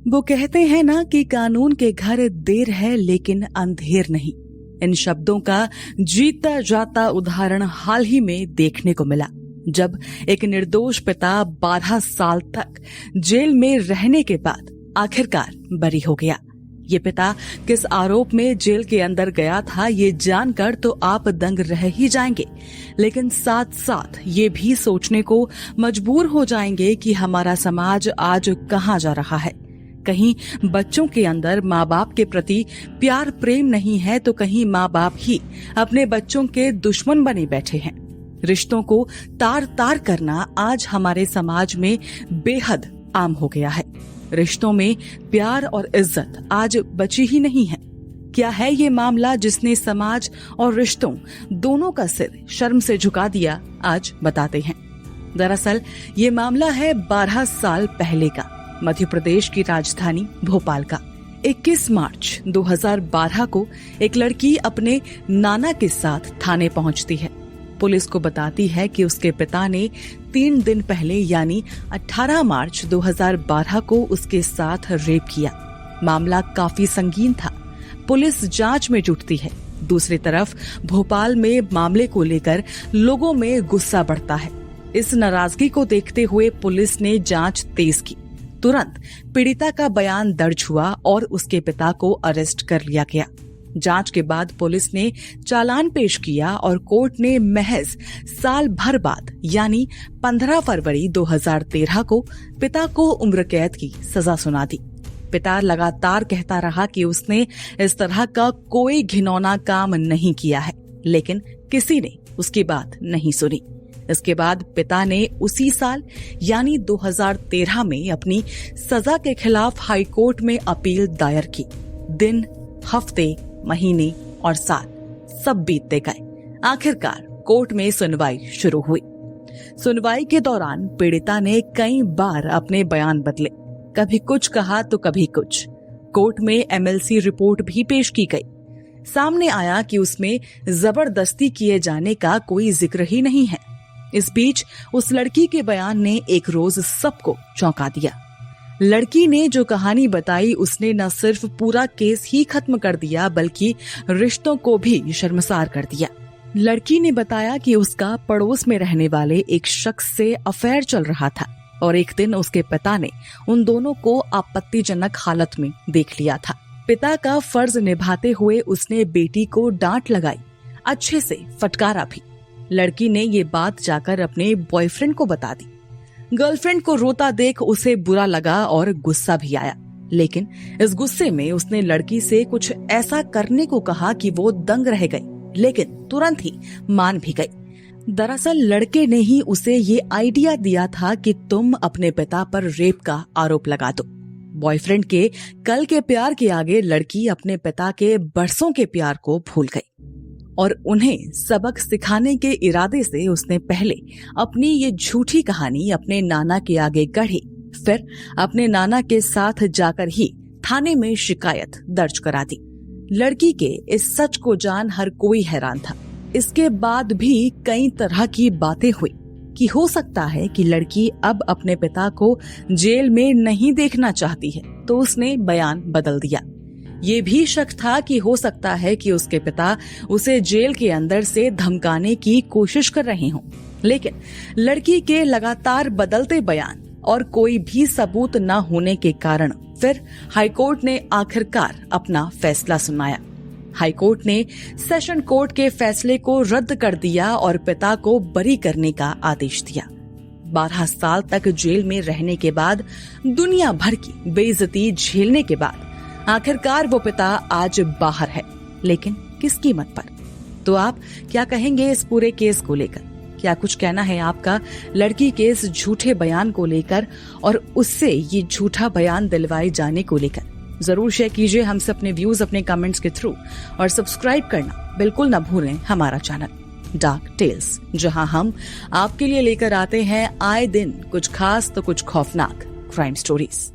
वो कहते हैं ना कि कानून के घर देर है लेकिन अंधेर नहीं। इन शब्दों का जीता जाता उदाहरण हाल ही में देखने को मिला, जब एक निर्दोष पिता 12 साल तक जेल में रहने के बाद आखिरकार बरी हो गया। ये पिता किस आरोप में जेल के अंदर गया था ये जानकर तो आप दंग रह ही जाएंगे, लेकिन साथ साथ ये भी सोचने को मजबूर हो जाएंगे कि हमारा समाज आज कहाँ जा रहा है। कहीं बच्चों के अंदर माँ बाप के प्रति प्यार प्रेम नहीं है तो कहीं माँ बाप ही अपने बच्चों के दुश्मन बने बैठे हैं। रिश्तों को तार तार करना आज हमारे समाज में बेहद आम हो गया है। रिश्तों में प्यार और इज्जत आज बची ही नहीं है। क्या है ये मामला जिसने समाज और रिश्तों दोनों का सिर शर्म से झुका दिया, आज बताते हैं। दरअसल ये मामला है 12 साल पहले का, मध्य प्रदेश की राजधानी भोपाल का। 21 मार्च 2012 को एक लड़की अपने नाना के साथ थाने पहुंचती है। पुलिस को बताती है कि उसके पिता ने 3 दिन पहले यानी 18 मार्च 2012 को उसके साथ रेप किया। मामला काफी संगीन था। पुलिस जांच में जुटती है। दूसरी तरफ भोपाल में मामले को लेकर लोगों में गुस्सा बढ़ता है। इस नाराजगी को देखते हुए पुलिस ने जांच तेज की। तुरंत पीड़िता का बयान दर्ज हुआ और उसके पिता को अरेस्ट कर लिया गया। जांच के बाद पुलिस ने चालान पेश किया और कोर्ट ने महज साल भर बाद यानी 15 फरवरी 2013 को पिता को उम्र कैद की सजा सुना दी। पिता लगातार कहता रहा कि उसने इस तरह का कोई घिनौना काम नहीं किया है, लेकिन किसी ने उसकी बात नहीं सुनी। इसके बाद पिता ने उसी साल यानी 2013 में अपनी सजा के खिलाफ हाई कोर्ट में अपील दायर की। दिन, हफ्ते, महीने और साल सब बीतते गए। आखिरकार कोर्ट में सुनवाई शुरू हुई। सुनवाई के दौरान पीड़िता ने कई बार अपने बयान बदले, कभी कुछ कहा तो कभी कुछ। कोर्ट में एमएलसी रिपोर्ट भी पेश की गई। सामने आया कि उसमें जबरदस्ती किए जाने का कोई जिक्र ही नहीं है। इस बीच उस लड़की के बयान ने एक रोज सबको चौंका दिया। लड़की ने जो कहानी बताई उसने न सिर्फ पूरा केस ही खत्म कर दिया बल्कि रिश्तों को भी शर्मसार कर दिया। लड़की ने बताया कि उसका पड़ोस में रहने वाले एक शख्स से अफेयर चल रहा था और एक दिन उसके पिता ने उन दोनों को आपत्तिजनक हालत में देख लिया था। पिता का फर्ज निभाते हुए उसने बेटी को डांट लगाई, अच्छे से फटकारा भी। लड़की ने ये बात जाकर अपने बॉयफ्रेंड को बता दी। गर्लफ्रेंड को रोता देख उसे बुरा लगा और गुस्सा भी आया, लेकिन इस गुस्से में उसने लड़की से कुछ ऐसा करने को कहा कि वो दंग रह गई, लेकिन तुरंत ही मान भी गई। दरअसल लड़के ने ही उसे ये आइडिया दिया था कि तुम अपने पिता पर रेप का आरोप लगा दो। बॉयफ्रेंड के कल के प्यार के आगे लड़की अपने पिता के बरसों के प्यार को भूल गई और उन्हें सबक सिखाने के इरादे से उसने पहले अपनी ये झूठी कहानी अपने नाना के आगे गढ़ी, फिर अपने नाना के साथ जाकर ही थाने में शिकायत दर्ज करा दी। लड़की के इस सच को जान हर कोई हैरान था। इसके बाद भी कई तरह की बातें हुई कि हो सकता है कि लड़की अब अपने पिता को जेल में नहीं देखना चाहती है, तो उसने बयान बदल दिया। ये भी शक था कि हो सकता है कि उसके पिता उसे जेल के अंदर से धमकाने की कोशिश कर रहे हों, लेकिन लड़की के लगातार बदलते बयान और कोई भी सबूत न होने के कारण फिर हाईकोर्ट ने आखिरकार अपना फैसला सुनाया। हाईकोर्ट ने सेशन कोर्ट के फैसले को रद्द कर दिया और पिता को बरी करने का आदेश दिया। 12 साल तक जेल में रहने के बाद, दुनिया भर की बेइज्जती झेलने के बाद आखिरकार वो पिता आज बाहर है, लेकिन किस कीमत पर? तो आप क्या कहेंगे इस पूरे केस को लेकर? क्या कुछ कहना है आपका लड़की के इस झूठे बयान को लेकर और उससे ये झूठा बयान दिलवाए जाने को लेकर? जरूर शेयर कीजिए हमसे अपने व्यूज अपने कमेंट्स के थ्रू और सब्सक्राइब करना बिल्कुल न भूलें हमारा चैनल डार्क टेल्स, जहां हम आपके लिए लेकर आते हैं आए दिन कुछ खास तो कुछ खौफनाक क्राइम स्टोरीज।